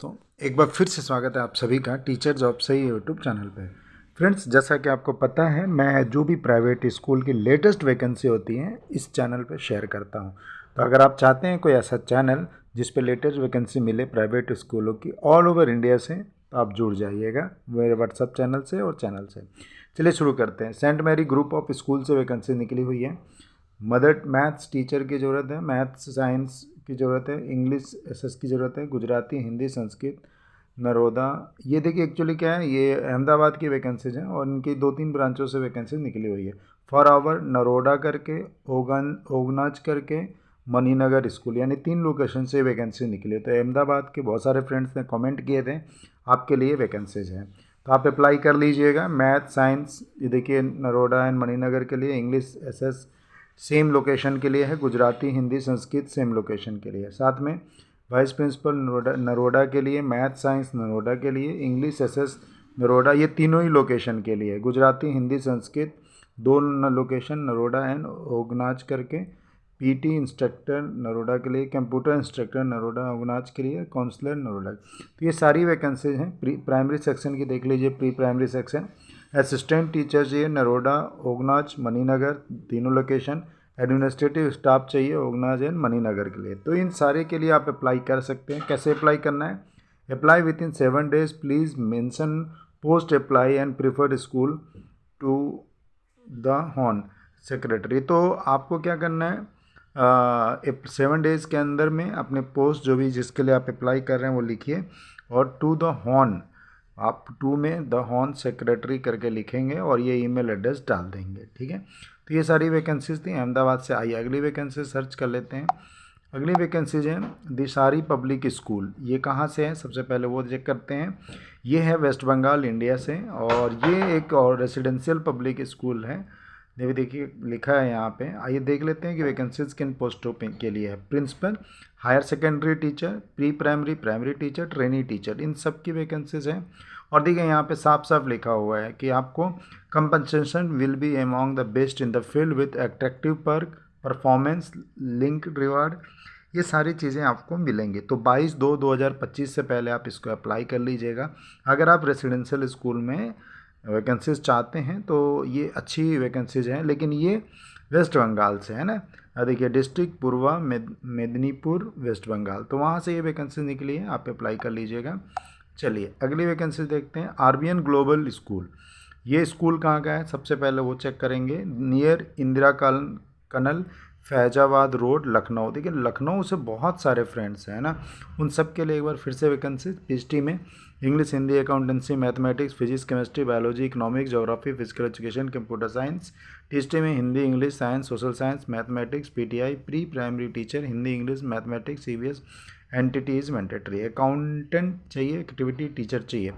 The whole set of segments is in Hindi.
दोस्तों, एक बार फिर से स्वागत है आप सभी का टीचर जॉब से ही यूट्यूब चैनल पे। फ्रेंड्स, जैसा कि आपको पता है, मैं जो भी प्राइवेट स्कूल की लेटेस्ट वैकेंसी होती हैं इस चैनल पे शेयर करता हूं। तो अगर आप चाहते हैं कोई ऐसा चैनल जिस पे लेटेस्ट वैकेंसी मिले प्राइवेट स्कूलों की ऑल ओवर इंडिया से, तो आप जुड़ जाइएगा मेरे व्हाट्सअप चैनल से और चैनल से। चलिए शुरू करते हैं। Saint Mary group of school से वैकेंसी निकली हुई है। मदर मैथ्स टीचर की ज़रूरत है, मैथ्स साइंस की ज़रूरत है, इंग्लिश एसएस की ज़रूरत है, गुजराती, हिंदी, संस्कृत, नरोदा। ये देखिए एक्चुअली क्या है, ये अहमदाबाद की वैकेंसीज हैं और इनकी 2-3 ब्रांचों से वैकेंसी निकली हुई है। फॉर आवर, नरोदा करके, ओगनाज करके, मणिनगर स्कूल, यानी 3 लोकेशन से वैकेंसी निकली है। तो अहमदाबाद के बहुत सारे फ्रेंड्स ने कमेंट किए थे आपके लिए वैकेंसीज हैं, तो आप अप्लाई कर लीजिएगा। मैथ साइंस, ये देखिए नरोदा एंड मणिनगर के लिए, इंग्लिश एसएस सेम लोकेशन के लिए है, गुजराती, हिंदी, संस्कृत सेम लोकेशन के लिए है। साथ में वाइस प्रिंसिपल नरोदा के लिए, मैथ साइंस नरोदा के लिए, इंग्लिश एसएस नरोदा, ये तीनों ही लोकेशन के लिए, गुजराती, हिंदी, संस्कृत 2 लोकेशन नरोदा एंड ओगनाज करके, पीटी इंस्ट्रक्टर नरोदा के लिए, कंप्यूटर इंस्ट्रक्टर नरोदा ओगनाज के लिए, काउंसलर नरोदा। तो ये सारी वैकेंसीज हैं। प्राइमरी सेक्शन की देख लीजिए, pre primary section assistant teacher चाहिए नरोदा, ओगनाज, मणिनगर तीनों लोकेशन। एडमिनिस्ट्रेटिव स्टाफ चाहिए ओगनाज एंड मणिनगर के लिए। तो इन सारे के लिए आप अप्लाई कर सकते हैं। कैसे अप्लाई करना है? Apply within 7 days। Please mention post apply and preferred school to the hon secretary. तो आपको क्या करना है, 7 days के अंदर में अपने पोस्ट जो भी जिसके लिए आप अप्लाई कर रहे हैं वो लिखिए, और टू द हॉन, आप टू में द हॉन सेक्रेटरी करके लिखेंगे और ये ईमेल एड्रेस डाल देंगे। ठीक है, तो ये सारी वैकेंसीज थी, अहमदाबाद से आई। अगली वैकेंसी सर्च कर लेते हैं। अगली वैकेंसीज हैं दिशारी पब्लिक स्कूल। ये कहाँ से है, सबसे पहले वो चेक करते हैं। ये है वेस्ट बंगाल इंडिया से, और ये एक और रेसिडेंशियल पब्लिक स्कूल है। देखिए लिखा है यहाँ पे। आइए देख लेते हैं कि वैकेंसीज किन पोस्टों पे के लिए है। Principal, higher secondary teacher, pre primary, primary teacher, trainee teacher, इन सब की वैकेंसीज हैं। और देखिए यहाँ पे साफ साफ लिखा हुआ है कि आपको compensation will be among the best in the field with attractive perk, performance link reward, ये सारी चीज़ें आपको मिलेंगी। तो 22/2/2025 से पहले आप इसको अप्लाई कर लीजिएगा। अगर आप रेसिडेंशियल स्कूल में वैकेंसीज चाहते हैं तो ये अच्छी वैकेंसीज हैं, लेकिन ये वेस्ट बंगाल से है ना। देखिए डिस्ट्रिक्ट पूर्वा मेदिनीपुर वेस्ट बंगाल, तो वहाँ से ये वैकेंसी निकली है, आप अप्लाई कर लीजिएगा। चलिए अगली वैकेंसी देखते हैं। आरबीएन ग्लोबल स्कूल, ये स्कूल कहाँ का है, सबसे पहले वो चेक करेंगे। Near Indira कनल, Faizabad road, Lucknow. देखिए लखनऊ से बहुत सारे फ्रेंड्स हैं ना, उन सब के लिए एक बार फिर से वैकेंसी। पीएचडी में English, Hindi, accountancy, mathematics, physics, chemistry, biology, economics, geography, physical education, computer science. THD में Hindi, English, science, social science, mathematics. PTI pre primary teacher, Hindi, English, mathematics, CBS entity is mandatory. Accountant चाहिए, एक्टिविटी टीचर चाहिए।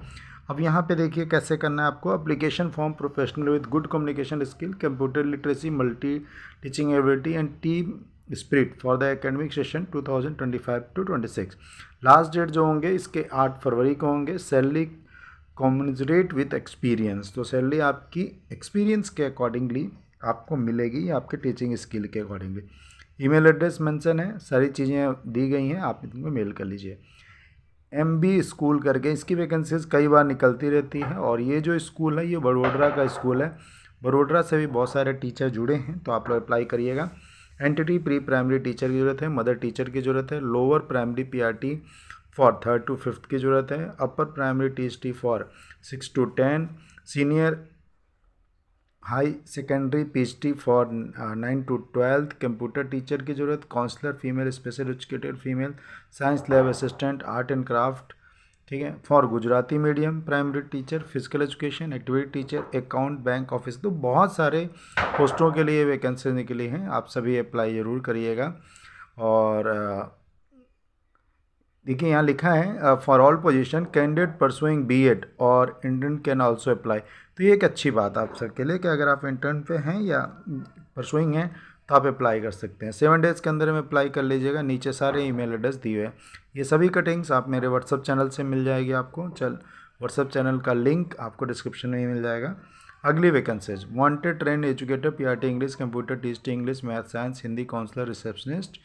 अब यहाँ पे देखिए कैसे करना है आपको। Application form, professional with good communication skill, computer literacy, multi teaching ability and team spirit for the academic session 2025-26। Last date जो होंगे इसके 8 फरवरी को होंगे। सैलरी कॉम्युनिकेट विद एक्सपीरियंस, तो सैलरी आपकी एक्सपीरियंस के अकॉर्डिंगली आपको मिलेगी, आपके टीचिंग स्किल के अकॉर्डिंगली। ईमेल एड्रेस मेंशन है, सारी चीज़ें दी गई हैं, आप इनको मेल कर लीजिए। एमबी स्कूल करके, इसकी वैकेंसीज कई बार निकलती रहती है, और ये जो स्कूल है ये वडोदरा का स्कूल है। वडोदरा से भी बहुत सारे टीचर जुड़े हैं, तो आप लोग अप्लाई करिएगा। एंटिटी प्री प्राइमरी टीचर की ज़रूरत है, मदर टीचर की ज़रूरत है, lower primary PRT for 3rd to 5th की ज़रूरत है, upper primary TST for 6 to 10, senior high secondary PhD for 9 to 12, computer teacher की ज़रूरत, counsellor female, special educated female, science lab assistant, art and craft, ठीक है, for Gujarati medium, primary teacher, physical education, activity teacher, account bank office. तो बहुत सारे पोस्टों के लिए वैकेंसी निकली हैं, आप सभी अप्लाई ज़रूर करिएगा। और देखिए यहाँ लिखा है for all position candidate pursuing BEd और इंटर्न कैन आल्सो अप्लाई। तो ये एक अच्छी बात आप सबके लिए कि अगर आप इंटर्न पे हैं या परसुइंग हैं तो आप अप्लाई कर सकते हैं। 7 days के अंदर में अप्लाई कर लीजिएगा। नीचे सारे ईमेल एड्रेस दिए हुए हैं। ये सभी कटिंग्स आप मेरे व्हाट्सअप चैनल से मिल जाएगी आपको। व्हाट्सअप चैनल का लिंक आपको डिस्क्रिप्शन में ही मिल जाएगा। अगली vacancies, wanted trained educator, PRT English, computer teacher English, math science, Hindi, counsellor, receptionist,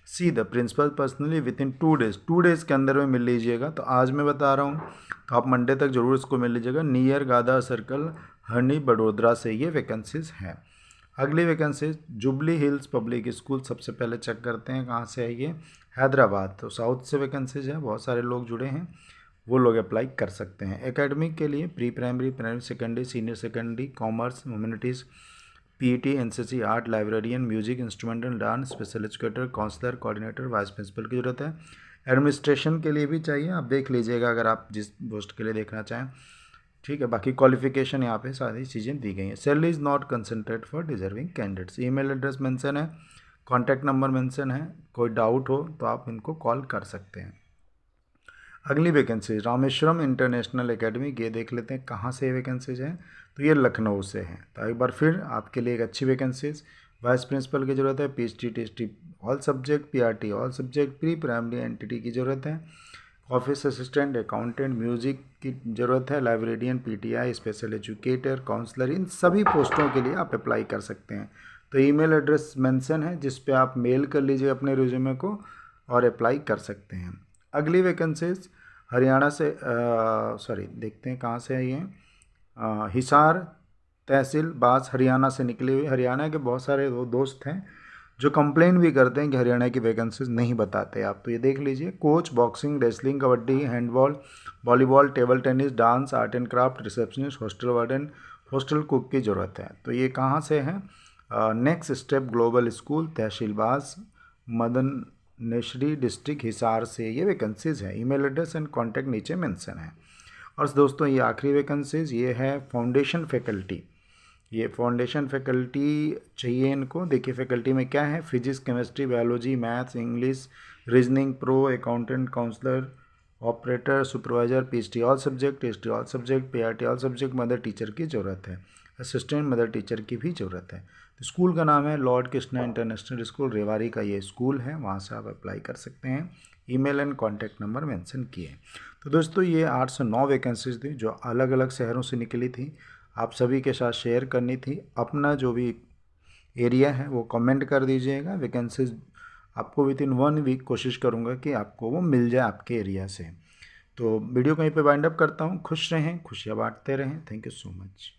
see the principal personally within 2 days, 2 days के अंदर में मिल लीजिएगा। तो आज मैं बता रहा हूँ तो आप मंडे तक ज़रूर इसको मिल लीजिएगा। नियर गादा सर्कल, हरनी, बड़ोदरा से ये वैकेंसीज़ हैं। अगली vacancy jubilee hills public school, सबसे पहले चेक करते हैं कहाँ से है ये, हैदराबाद। तो साउथ से वैकेंसीज है, बहुत सारे लोग जुड़े हैं, वो लोग अप्लाई कर सकते हैं। एकेडमिक के लिए pre primary, primary secondary, senior secondary, commerce, humanities, PET, NCC, art, librarian, music, instrumental, dance, special educator, counsellor, coordinator, vice principal की ज़रूरत है। एडमिनिस्ट्रेशन के लिए भी चाहिए, आप देख लीजिएगा अगर आप जिस पोस्ट के लिए देखना चाहें, ठीक है। बाकी क्वालिफिकेशन यहाँ पे सारी चीज़ें दी गई हैं। Salary is not concentrate for deserving candidates. Email address mention है, कॉन्टैक्ट नंबर मेंशन है, कोई डाउट हो तो आप इनको कॉल कर सकते हैं। अगली वैकेंसी रामेश्वरम इंटरनेशनल एकेडमी, ये देख लेते हैं कहाँ से वैकेंसीज हैं। तो ये लखनऊ से हैं। तो एक बार फिर आपके लिए एक अच्छी वैकेंसीज, वाइस प्रिंसिपल की ज़रूरत है, PhD THD all subject, PRT all subject, pre primary entity की ज़रूरत है, ऑफिस असिस्टेंट, अकाउंटेंट, म्यूजिक की ज़रूरत है, librarian, PTI, special educator, counsellor, इन सभी पोस्टों के लिए आप अप्लाई कर सकते हैं। तो ईमेल एड्रेस मेंशन है जिस पे आप मेल कर लीजिए अपने रिज्यूमे को और अप्लाई कर सकते हैं। अगली वैकेंसीज हरियाणा से देखते हैं कहाँ से है ये, हिसार तहसील बास, हरियाणा से निकले हुए। हरियाणा के बहुत सारे दोस्त हैं जो कंप्लेन भी करते हैं कि हरियाणा की वैकेंसीज नहीं बताते आप, तो ये देख लीजिए। Coach boxing, wrestling, kabaddi, handball, volleyball, table tennis, dance, art and craft, receptionist, hostel warden, hostel cook की ज़रूरत है। तो ये कहाँ से है, नेक्स्ट स्टेप ग्लोबल स्कूल, तहसील बास, मदन नेशरी डिस्ट्रिक्ट, हिसार से ये वैकेंसीज़ है। ईमेल एड्रेस एंड कॉन्टैक्ट नीचे मेंशन है। और दोस्तों ये आखिरी वैकेंसीज़ ये है फाउंडेशन फैकल्टी। ये फाउंडेशन फैकल्टी चाहिए इनको। देखिए फैकल्टी में क्या है, physics, chemistry, biology, maths, English, reasoning, pro, accountant, counsellor, operator, supervisor, PhD all subject, THD all subject, PRT all subject, mother teacher की ज़रूरत है, असिस्टेंट मदर टीचर की भी ज़रूरत है। तो स्कूल का नाम है Lord Krishna international school, Rewari का ये स्कूल है, वहाँ से आप अप्लाई कर सकते हैं। Email and contact number mention किए। तो दोस्तों ये 8 से 9 वैकेंसीज थी जो अलग अलग शहरों से निकली थी, आप सभी के साथ शेयर करनी थी। अपना जो भी एरिया है वो कमेंट कर दीजिएगा। वैकेंसीज आपको विद इन 1 वीक कोशिश करूँगा कि आपको वो मिल जाए आपके एरिया से। तो वीडियो कहीं पे वाइंड अप करता हूँ। खुश रहें, खुशियाँ बांटते रहें। Thank you so much.